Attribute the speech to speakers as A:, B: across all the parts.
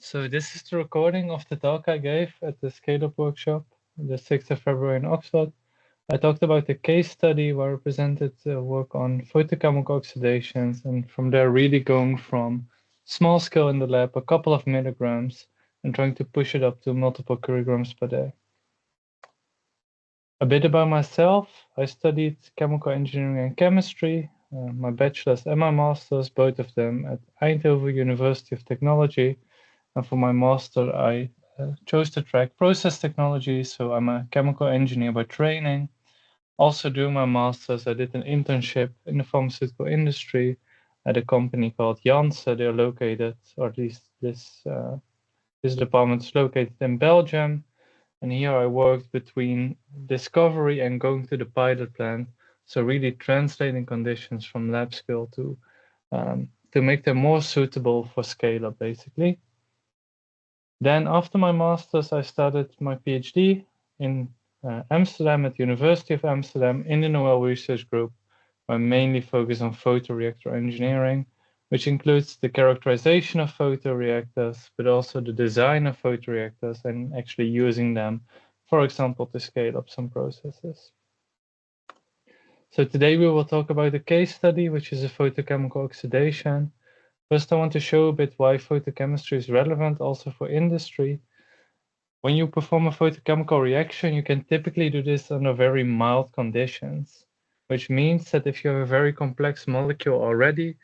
A: So this is the recording of the talk I gave at the Scale Up workshop, the 6th of February in Oxford. I talked about the case study where I presented work on photochemical oxidations, and from there really going from small scale in the lab, a couple of milligrams, and trying to push it up to multiple kilograms per day. A bit about myself: I studied chemical engineering and chemistry, my bachelor's and my master's, both of them at Eindhoven University of Technology. And for my master, I chose the track process technology. So I'm a chemical engineer by training. Also, during my master's, I did an internship in the pharmaceutical industry at a company called Janssen. They're located, or at least this department is located in Belgium. And here I worked between discovery and going to the pilot plant. So really translating conditions from lab scale to make them more suitable for scale up, basically. Then after my master's, I started my PhD in Amsterdam at the University of Amsterdam in the Noel Research Group, where I mainly focus on photoreactor engineering, which includes the characterization of photoreactors, but also the design of photoreactors and actually using them, for example, to scale up some processes. So today we will talk about a case study, which is a photochemical oxidation. First, I want to show a bit why photochemistry is relevant also for industry. When you perform a photochemical reaction, you can typically do this under very mild conditions, which means that if you have a very complex molecule already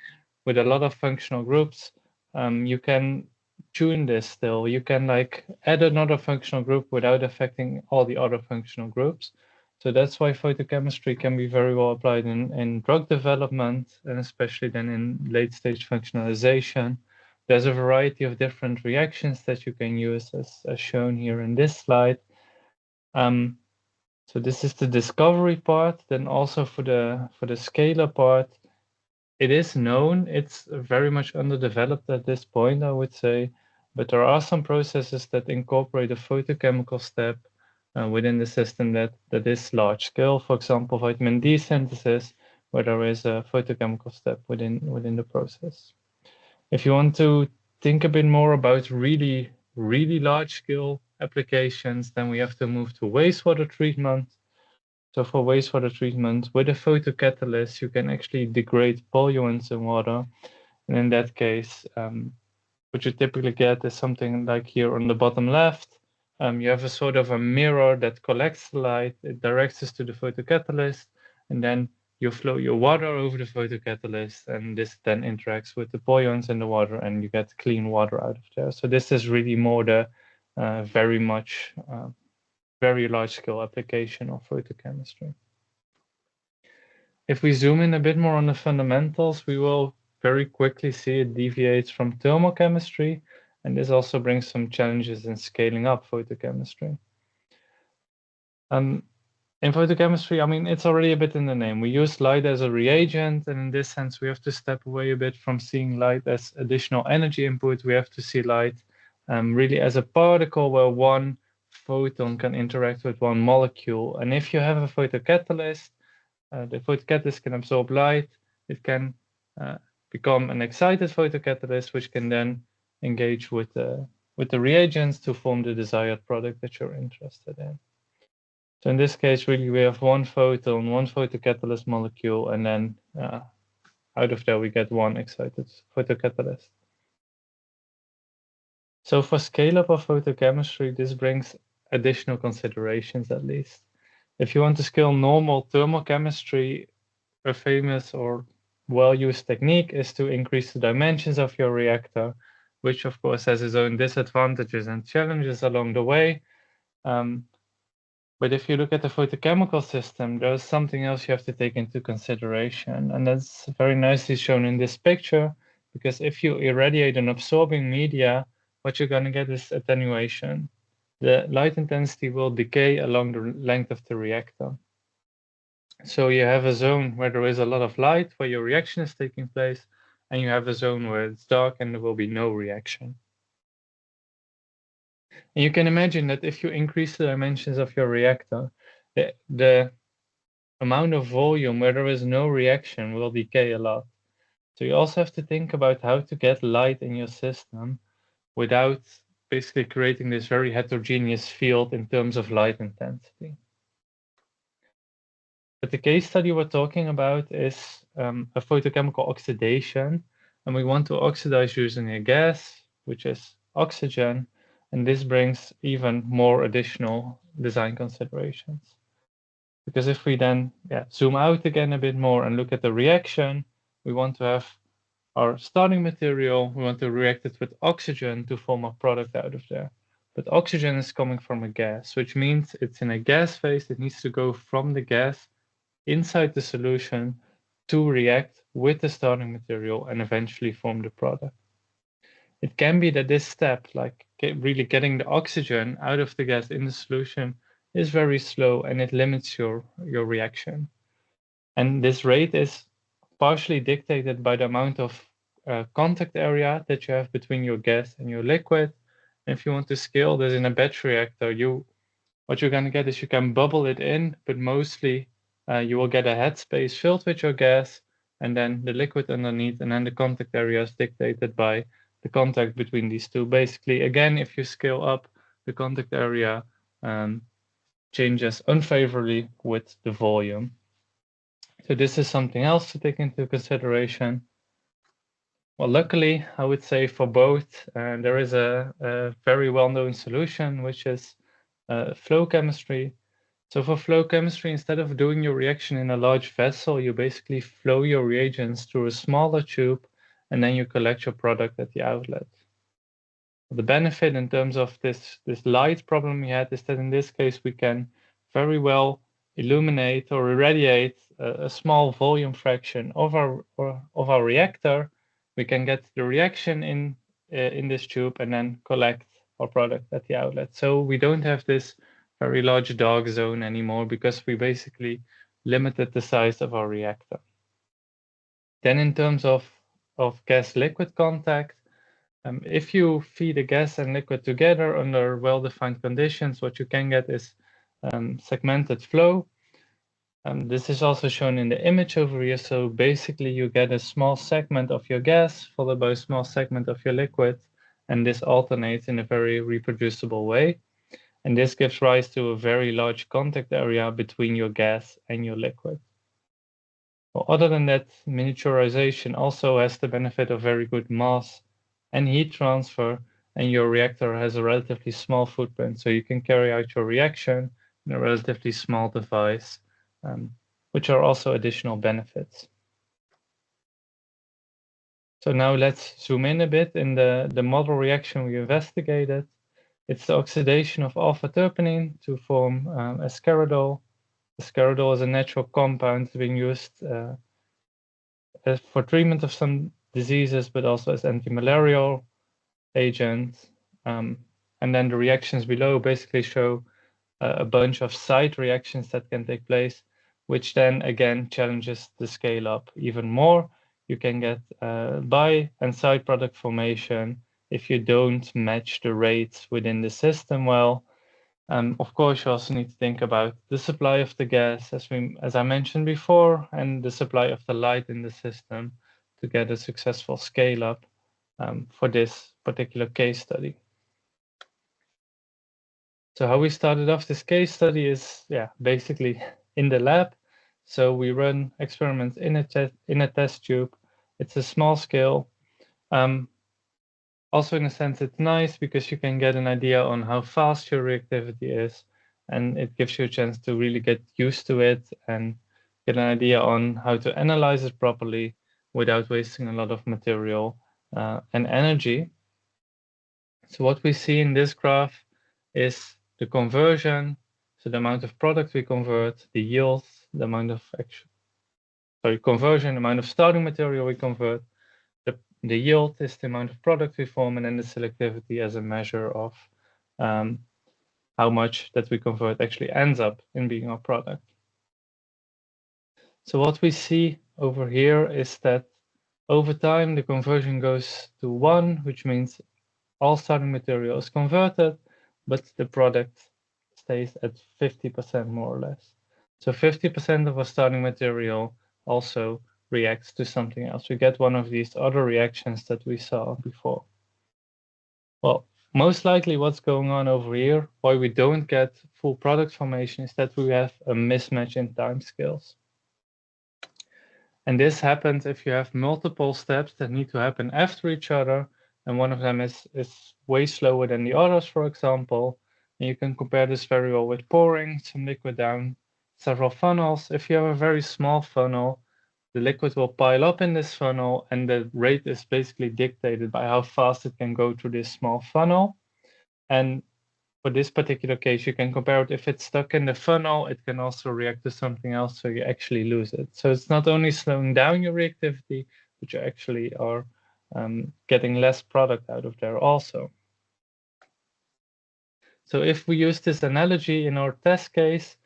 A: with a lot of functional groups, you can tune this still. You can like add another functional group without affecting all the other functional groups. So that's why photochemistry can be very well applied in drug development, and especially then in late stage functionalization. There's a variety of different reactions that you can use as shown here in this slide. So this is the discovery part. Then also for the scalar part, it is known, it's very much underdeveloped at this point, I would say, but there are some processes that incorporate a photochemical step within the system that is large scale. For example, vitamin D synthesis, where there is a photochemical step within the process. If you want to think a bit more about really large scale applications, then we have to move to wastewater treatment. So for wastewater treatment, with a photocatalyst, you can actually degrade polluants in water. And in that case, what you typically get is something like here on the bottom left. You have a sort of a mirror that collects the light, it directs us to the photocatalyst, and then you flow your water over the photocatalyst, and this then interacts with the polluants in the water, and you get clean water out of there. So this is really more the very large scale application of photochemistry. If we zoom in a bit more on the fundamentals, we will very quickly see it deviates from thermochemistry, and this also brings some challenges in scaling up photochemistry. In photochemistry, I mean, it's already a bit in the name. We use light as a reagent, and in this sense, we have to step away a bit from seeing light as additional energy input. We have to see light really as a particle where one photon can interact with one molecule. And if you have a photocatalyst, the photocatalyst can absorb light. It can become an excited photocatalyst, which can then engage with the reagents to form the desired product that you're interested in. So in this case, really, we have one photon, one photocatalyst molecule, and then out of that, we get one excited photocatalyst. So for scale-up of photochemistry, this brings additional considerations, at least. If you want to scale normal thermochemistry, a famous or well-used technique is to increase the dimensions of your reactor, which of course has its own disadvantages and challenges along the way. But if you look at the photochemical system, there's something else you have to take into consideration, and that's very nicely shown in this picture, because if you irradiate an absorbing media, what you're going to get is attenuation. The light intensity will decay along the length of the reactor. So you have a zone where there is a lot of light, where your reaction is taking place, and you have a zone where it's dark and there will be no reaction. And you can imagine that if you increase the dimensions of your reactor, the amount of volume where there is no reaction will decay a lot. So you also have to think about how to get light in your system without basically creating this very heterogeneous field in terms of light intensity. But the case study we're talking about is a photochemical oxidation, and we want to oxidize using a gas, which is oxygen, and this brings even more additional design considerations. Because if we then zoom out again a bit more and look at the reaction, we want to have our starting material, we want to react it with oxygen to form a product out of there. But oxygen is coming from a gas, which means it's in a gas phase. It needs to go from the gas inside the solution to react with the starting material and eventually form the product. It can be that this step, like really getting the oxygen out of the gas in the solution, is very slow and it limits your reaction. And this rate is partially dictated by the amount of contact area that you have between your gas and your liquid. And if you want to scale this in a batch reactor, what you're going to get is you can bubble it in, but mostly you will get a headspace filled with your gas and then the liquid underneath, and then the contact area is dictated by the contact between these two. Basically, again, if you scale up, the contact area changes unfavorably with the volume. So this is something else to take into consideration. Well, luckily, I would say for both, there is a very well-known solution, which is flow chemistry. So for flow chemistry, instead of doing your reaction in a large vessel, you basically flow your reagents through a smaller tube, and then you collect your product at the outlet. The benefit in terms of this light problem we had is that in this case, we can very well illuminate or irradiate a small volume fraction of our reactor. We can get the reaction in this tube and then collect our product at the outlet. So we don't have this very large dark zone anymore because we basically limited the size of our reactor. Then in terms of gas-liquid contact, if you feed a gas and liquid together under well-defined conditions, what you can get is segmented flow. This is also shown in the image over here. So basically you get a small segment of your gas followed by a small segment of your liquid, and this alternates in a very reproducible way. And this gives rise to a very large contact area between your gas and your liquid. Well, other than that, miniaturization also has the benefit of very good mass and heat transfer, and your reactor has a relatively small footprint, so you can carry out your reaction in a relatively small device, which are also additional benefits. So now let's zoom in a bit in the model reaction we investigated. It's the oxidation of alpha-terpenine to form escaridol. Escaridol is a natural compound being used for treatment of some diseases, but also as anti-malarial agent. And then the reactions below basically show a bunch of side reactions that can take place, which then again challenges the scale up even more. You can get bi and side product formation if you don't match the rates within the system well. Of course, you also need to think about the supply of the gas, as I mentioned before, and the supply of the light in the system to get a successful scale up for this particular case study. So how we started off this case study is, basically in the lab. So we run experiments in a test tube. It's a small scale. Also, in a sense, it's nice because you can get an idea on how fast your reactivity is, and it gives you a chance to really get used to it and get an idea on how to analyze it properly without wasting a lot of material and energy. So what we see in this graph is the conversion, so the amount of product we convert, the yield, the amount of conversion, the amount of starting material we convert. The yield is the amount of product we form, and then the selectivity as a measure of how much that we convert actually ends up in being our product. So what we see over here is that over time the conversion goes to 1, which means all starting material is converted, but the product stays at 50% more or less. So 50% of our starting material also reacts to something else. We get one of these other reactions that we saw before. Well, most likely what's going on over here, why we don't get full product formation, is that we have a mismatch in time scales. And this happens if you have multiple steps that need to happen after each other, and one of them is way slower than the others, for example. And you can compare this very well with pouring some liquid down several funnels. If you have a very small funnel, the liquid will pile up in this funnel, and the rate is basically dictated by how fast it can go through this small funnel. And for this particular case, you can compare it. If it's stuck in the funnel, it can also react to something else, so you actually lose it. So it's not only slowing down your reactivity, but you actually are getting less product out of there also. So if we use this analogy in our test case,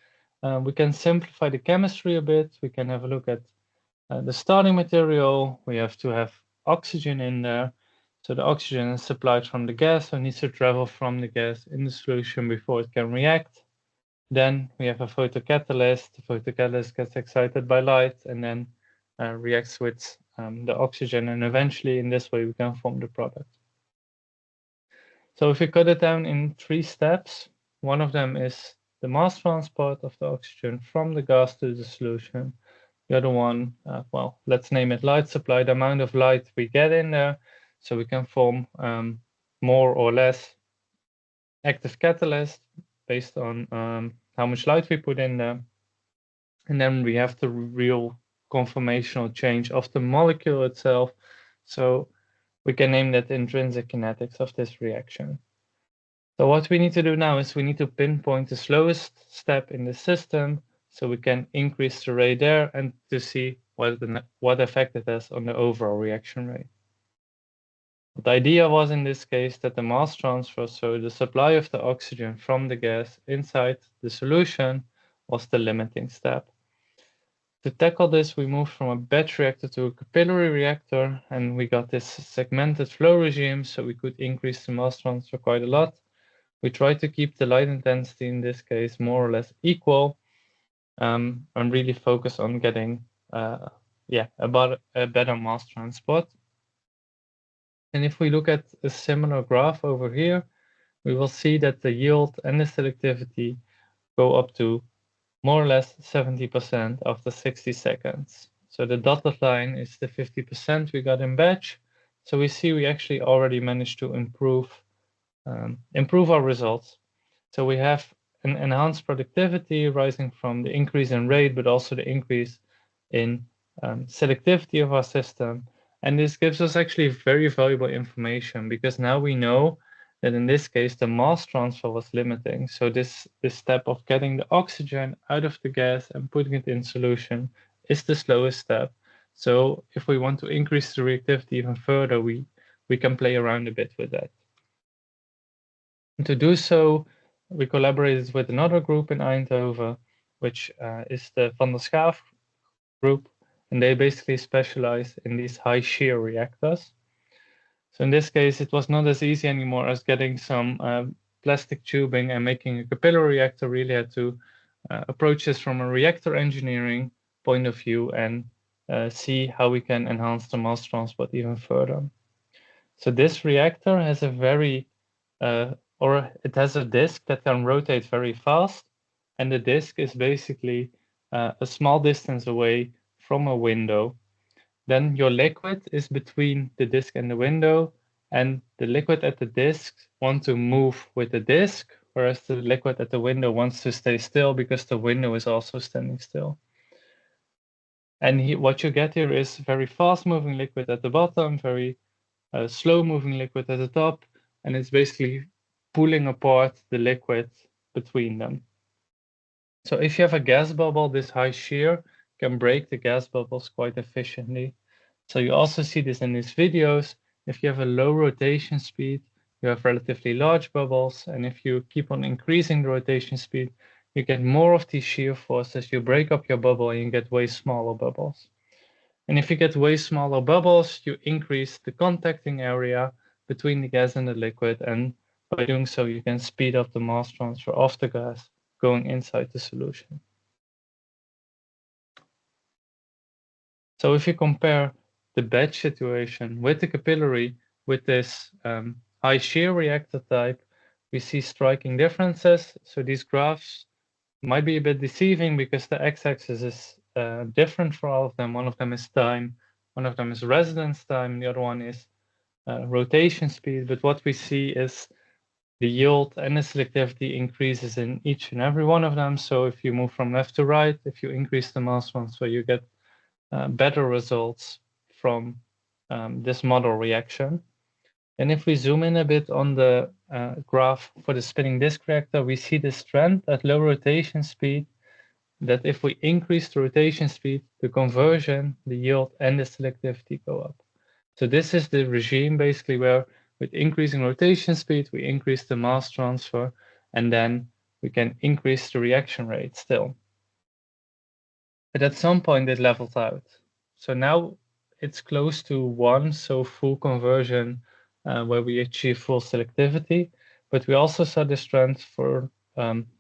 A: we can simplify the chemistry a bit. We can have a look at the starting material. We have to have oxygen in there. So the oxygen is supplied from the gas, so it needs to travel from the gas in the solution before it can react. Then we have a photocatalyst. The photocatalyst gets excited by light and then reacts with the oxygen, and eventually in this way we can form the product. So if we cut it down in 3 steps, one of them is the mass transport of the oxygen from the gas to the solution. The other one, well, let's name it light supply, the amount of light we get in there, so we can form more or less active catalyst based on how much light we put in there. And then we have the real conformational change of the molecule itself. So we can name that intrinsic kinetics of this reaction. So what we need to do now is we need to pinpoint the slowest step in the system so we can increase the rate there and to see what effect it has on the overall reaction rate. The idea was in this case that the mass transfer, so the supply of the oxygen from the gas inside the solution, was the limiting step. To tackle this, we moved from a batch reactor to a capillary reactor, and we got this segmented flow regime, so we could increase the mass transfer quite a lot. We tried to keep the light intensity in this case more or less equal, and really focus on getting about a better mass transport. And if we look at a similar graph over here, we will see that the yield and the selectivity go up to more or less 70% after 60 seconds. So the dotted line is the 50% we got in batch. So we see we actually already managed to improve our results. So we have an enhanced productivity rising from the increase in rate, but also the increase in selectivity of our system. And this gives us actually very valuable information, because now we know that in this case, the mass transfer was limiting. So this step of getting the oxygen out of the gas and putting it in solution is the slowest step. So if we want to increase the reactivity even further, we can play around a bit with that. And to do so, we collaborated with another group in Eindhoven, which is the Van der Schaaf group, and they basically specialize in these high-shear reactors. So in this case, it was not as easy anymore as getting some plastic tubing and making a capillary reactor. Really had to approach this from a reactor engineering point of view and see how we can enhance the mass transport even further. So this reactor has a it has a disk that can rotate very fast, and the disk is basically a small distance away from a window. Then your liquid is between the disk and the window, and the liquid at the disk wants to move with the disk, whereas the liquid at the window wants to stay still because the window is also standing still. And what you get here is very fast moving liquid at the bottom, very slow moving liquid at the top, and it's basically pulling apart the liquid between them. So if you have a gas bubble, this high shear can break the gas bubbles quite efficiently. So you also see this in these videos. If you have a low rotation speed, you have relatively large bubbles, and if you keep on increasing the rotation speed, you get more of these shear forces. You break up your bubble and you get way smaller bubbles. And if you get way smaller bubbles, you increase the contacting area between the gas and the liquid, and by doing so, you can speed up the mass transfer of the gas going inside the solution. So if you compare the batch situation with the capillary, with this high shear reactor type, we see striking differences. So these graphs might be a bit deceiving because the x-axis is different for all of them. One of them is time, one of them is residence time, the other one is rotation speed. But what we see is the yield and the selectivity increases in each and every one of them. So if you move from left to right, if you increase the mass transfer, you get better results from this model reaction. And if we zoom in a bit on the graph for the spinning disk reactor, we see this trend at low rotation speed, that if we increase the rotation speed, the conversion, the yield, and the selectivity go up. So this is the regime basically where with increasing rotation speed, we increase the mass transfer, and then we can increase the reaction rate still. But at some point it levels out. So now it's close to 1, so full conversion where we achieve full selectivity, but we also saw this trend for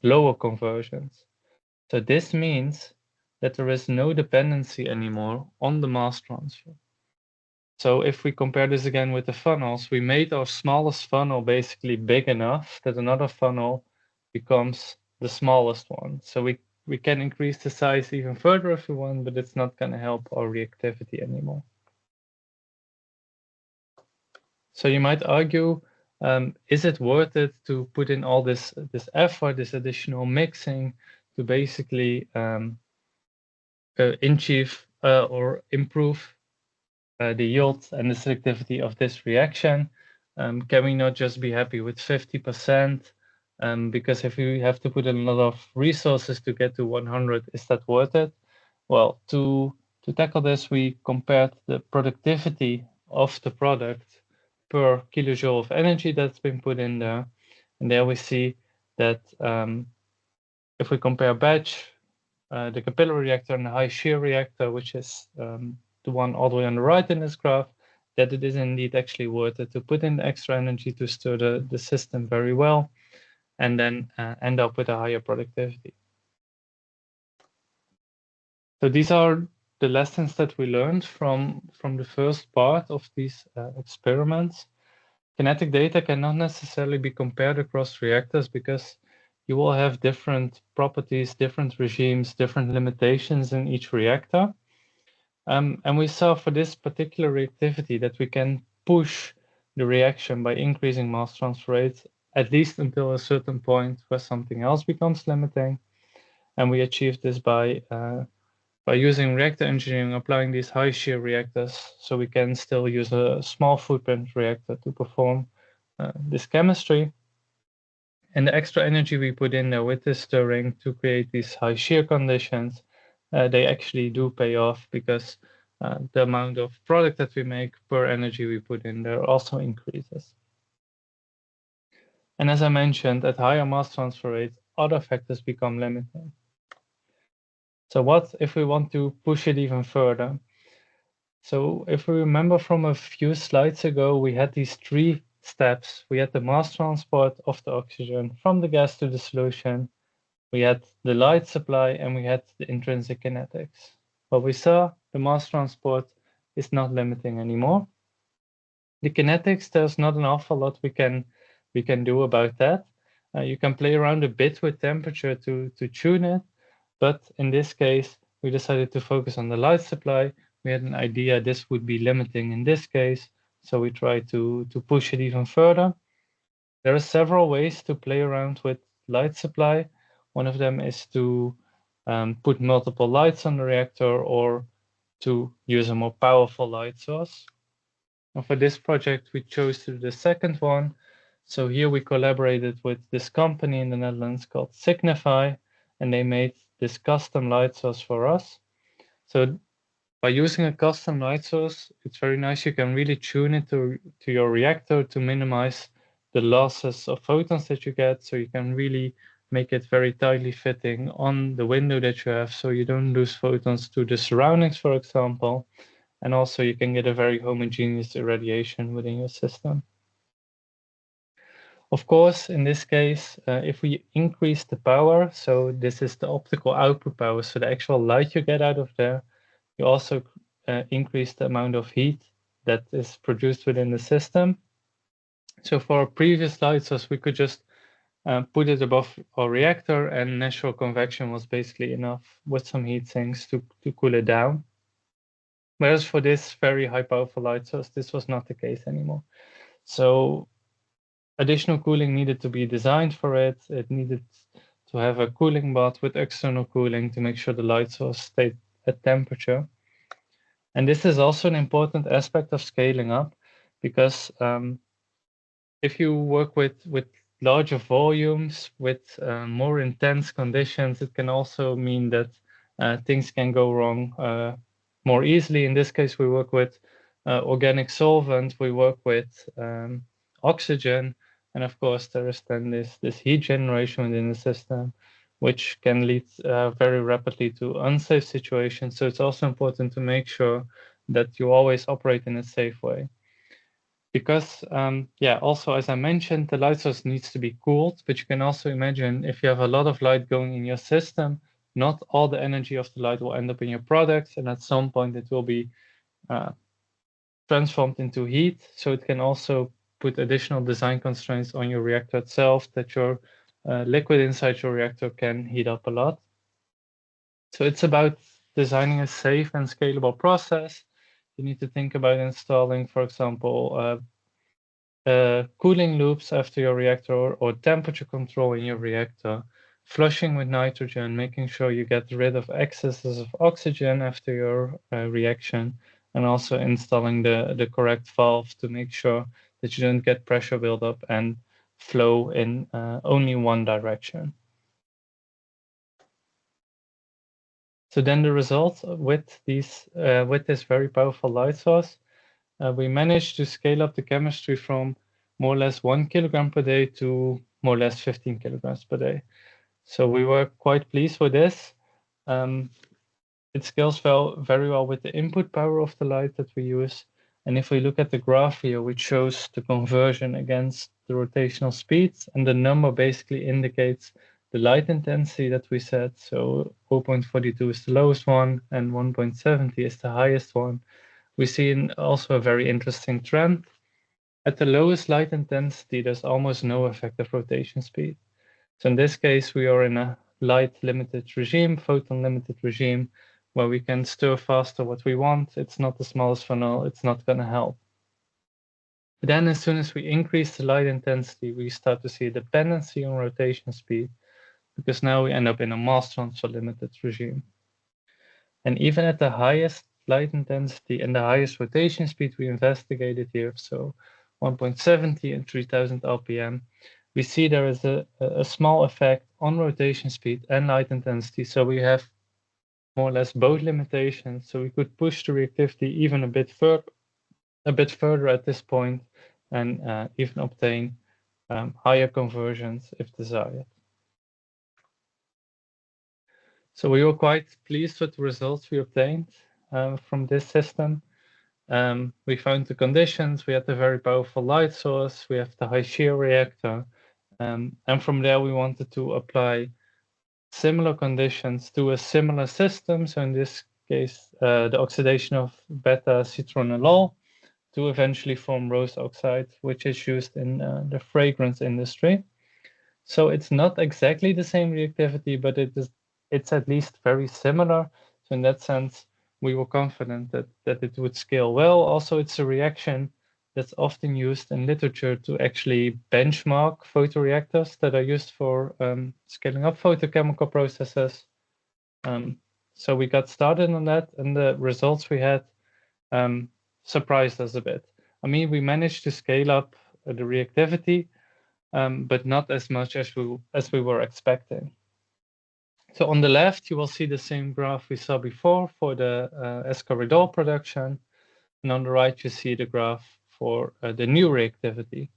A: lower conversions. So this means that there is no dependency anymore on the mass transfer. So if we compare this again with the funnels, we made our smallest funnel basically big enough that another funnel becomes the smallest one. So we can increase the size even further if we want, but it's not going to help our reactivity anymore. So you might argue, is it worth it to put in all this effort, this additional mixing to basically achieve or improve the yield and the selectivity of this reaction? Can we not just be happy with 50%? Because if we have to put in a lot of resources to get to 100, is that worth it? Well, to tackle this, we compared the productivity of the product per kilojoule of energy that's been put in there. And there we see that if we compare batch, the capillary reactor and the high shear reactor, which is the one all the way on the right in this graph, that it is indeed actually worth it to put in the extra energy to stir the system very well and then end up with a higher productivity. So these are the lessons that we learned from the first part of these experiments. Kinetic data cannot necessarily be compared across reactors because you will have different properties, different regimes, different limitations in each reactor. And we saw for this particular reactivity that we can push the reaction by increasing mass transfer rates, at least until a certain point where something else becomes limiting. And we achieved this by using reactor engineering, applying these high shear reactors, so we can still use a small footprint reactor to perform this chemistry. And the extra energy we put in there with this stirring to create these high shear conditions, they actually do pay off because the amount of product that we make per energy we put in there also increases. And as I mentioned, at higher mass transfer rates, other factors become limiting. So what if we want to push it even further? So if we remember from a few slides ago, we had these 3 steps. We had the mass transport of the oxygen from the gas to the solution. We had the light supply and we had the intrinsic kinetics. What we saw, the mass transport is not limiting anymore. The kinetics, there's not an awful lot we can do about that. You can play around a bit with temperature to tune it, but in this case, we decided to focus on the light supply. We had an idea this would be limiting in this case, so we tried to push it even further. There are several ways to play around with light supply. One of them is to put multiple lights on the reactor or to use a more powerful light source. And for this project, we chose to do the second one. So here we collaborated with this company in the Netherlands called Signify, and they made this custom light source for us. So by using a custom light source, it's very nice. You can really tune it to your reactor to minimize the losses of photons that you get. So you can really make it very tightly fitting on the window that you have, so you don't lose photons to the surroundings, for example. And also you can get a very homogeneous irradiation within your system. Of course, in this case, if we increase the power, so this is the optical output power, so the actual light you get out of there, you also increase the amount of heat that is produced within the system. So for our previous light source, we could just put it above our reactor, and natural convection was basically enough with some heat sinks to cool it down. Whereas for this very high powerful light source, this was not the case anymore. So additional cooling needed to be designed for it. It needed to have a cooling bath with external cooling to make sure the light source stayed at temperature. And this is also an important aspect of scaling up, because if you work with larger volumes, with more intense conditions, it can also mean that things can go wrong more easily. In this case, we work with organic solvent, we work with oxygen, and of course, there is then this heat generation within the system, which can lead very rapidly to unsafe situations. So it's also important to make sure that you always operate in a safe way. Because, yeah, also, as I mentioned, the light source needs to be cooled, but you can also imagine if you have a lot of light going in your system, not all the energy of the light will end up in your product, and at some point it will be transformed into heat. So it can also put additional design constraints on your reactor itself, that your liquid inside your reactor can heat up a lot. So it's about designing a safe and scalable process. You need to think about installing, for example, cooling loops after your reactor, or temperature control in your reactor, flushing with nitrogen, making sure you get rid of excesses of oxygen after your reaction, and also installing the correct valve to make sure that you don't get pressure buildup and flow in only one direction. So then the result with this very powerful light source, we managed to scale up the chemistry from more or less 1 kilogram per day to more or less 15 kilograms per day. So we were quite pleased with this. It scales very well with the input power of the light that we use. And if we look at the graph here, which shows the conversion against the rotational speeds, and the number basically indicates the light intensity that we set. So 0.42 is the lowest one, and 1.70 is the highest one. We see also a very interesting trend. At the lowest light intensity, there's almost no effective rotation speed. So in this case, we are in a light limited regime, photon limited regime, where we can stir faster what we want. It's not the smallest funnel, it's not going to help. But then as soon as we increase the light intensity, we start to see a dependency on rotation speed, because now we end up in a mass transfer limited regime. And even at the highest light intensity and the highest rotation speed we investigated here, so 1.70 and 3000 RPM, we see there is a small effect on rotation speed and light intensity. So we have more or less both limitations. So we could push the reactivity even a bit further at this point, and even obtain higher conversions if desired. So we were quite pleased with the results we obtained from this system. We found the conditions, we had the very powerful light source, we have the high-shear reactor, and from there we wanted to apply similar conditions to a similar system. So in this case, the oxidation of beta-citronellol to eventually form rose oxide, which is used in the fragrance industry. So it's not exactly the same reactivity, but it's at least very similar. So in that sense, we were confident that it would scale well. Also, it's a reaction that's often used in literature to actually benchmark photoreactors that are used for scaling up photochemical processes. So we got started on that, and the results we had surprised us a bit. I mean, we managed to scale up the reactivity, but not as much as we were expecting. So on the left, you will see the same graph we saw before for the escaridol production, and on the right, you see the graph for the new reactivity.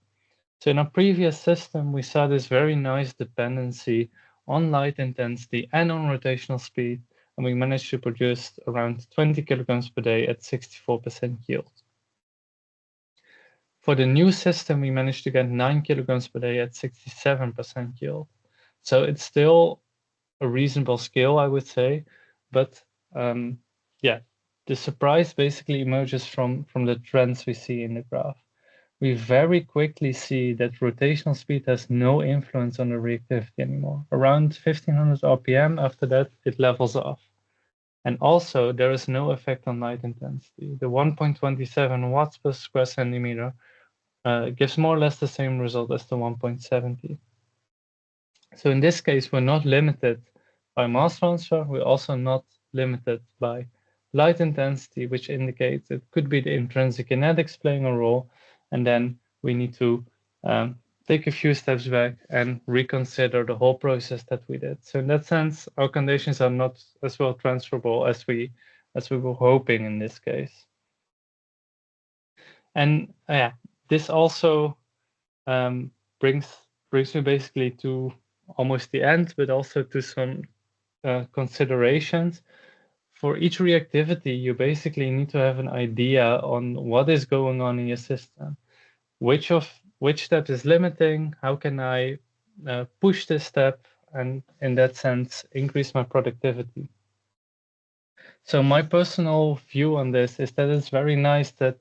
A: So in our previous system, we saw this very nice dependency on light intensity and on rotational speed, and we managed to produce around 20 kilograms per day at 64% yield. For the new system, we managed to get 9 kilograms per day at 67% yield. So it's still a reasonable scale, I would say. But yeah, the surprise basically emerges from the trends we see in the graph. we very quickly see that rotational speed has no influence on the reactivity anymore. Around 1500 RPM, after that, it levels off. And also, there is no effect on light intensity. The 1.27 watts per square centimeter gives more or less the same result as the 1.70. So in this case, we're not limited by mass transfer. We're also not limited by light intensity, which indicates it could be the intrinsic kinetics playing a role. And then we need to take a few steps back and reconsider the whole process that we did. So in that sense, our conditions are not as well transferable as we were hoping in this case. And yeah, this also brings me basically to almost the end, but also to some considerations. For each reactivity, you basically need to have an idea on what is going on in your system. Which step is limiting? How can I push this step and in that sense increase my productivity? So my personal view on this is that it's very nice that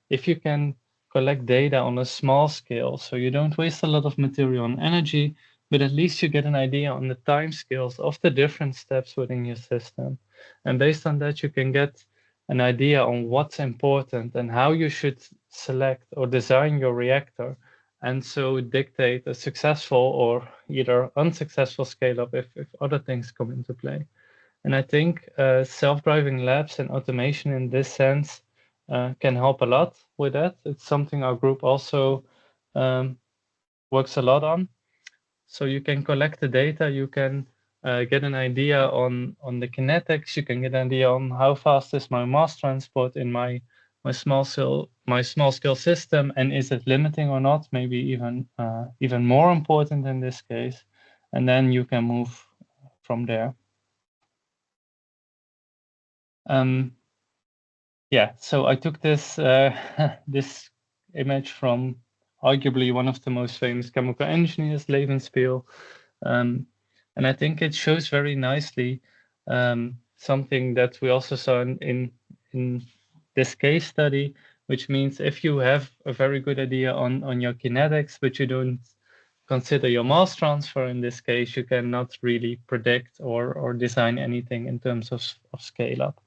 A: if you can collect data on a small scale, so you don't waste a lot of material and energy, but at least you get an idea on the time scales of the different steps within your system. And based on that, you can get an idea on what's important and how you should select or design your reactor, and so dictate a successful or either unsuccessful scale up if other things come into play. And I think self-driving labs and automation in this sense can help a lot with that. It's something our group also works a lot on. So you can collect the data, you can get an idea on the kinetics, you can get an idea on how fast is my mass transport in my small scale system, and is it limiting or not? Maybe even more important in this case, and then you can move from there. Yeah, so I took this this image from arguably one of the most famous chemical engineers, Levenspiel, and I think it shows very nicely something that we also saw in this case study, which means if you have a very good idea on your kinetics, but you don't consider your mass transfer in this case, you cannot really predict or design anything in terms of scale up.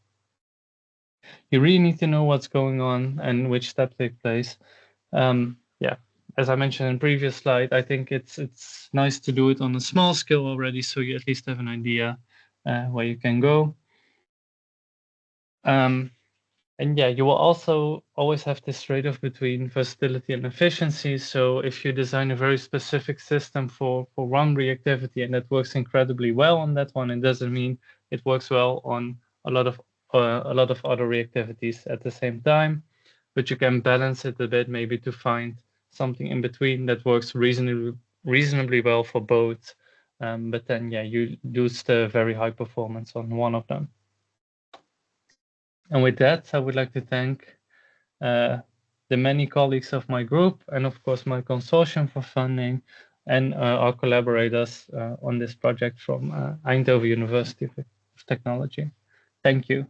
A: You really need to know what's going on and which steps take place. Yeah, as I mentioned in previous slide, I think it's nice to do it on a small scale already, so you at least have an idea where you can go. And yeah, you will also always have this trade-off between versatility and efficiency. So if you design a very specific system for one reactivity and that works incredibly well on that one, it doesn't mean it works well on a lot of other reactivities at the same time. But you can balance it a bit, maybe to find something in between that works reasonably well for both. But then yeah, you lose the very high performance on one of them. And with that, I would like to thank the many colleagues of my group and of course my consortium for funding and our collaborators on this project from Eindhoven University of Technology. Thank you.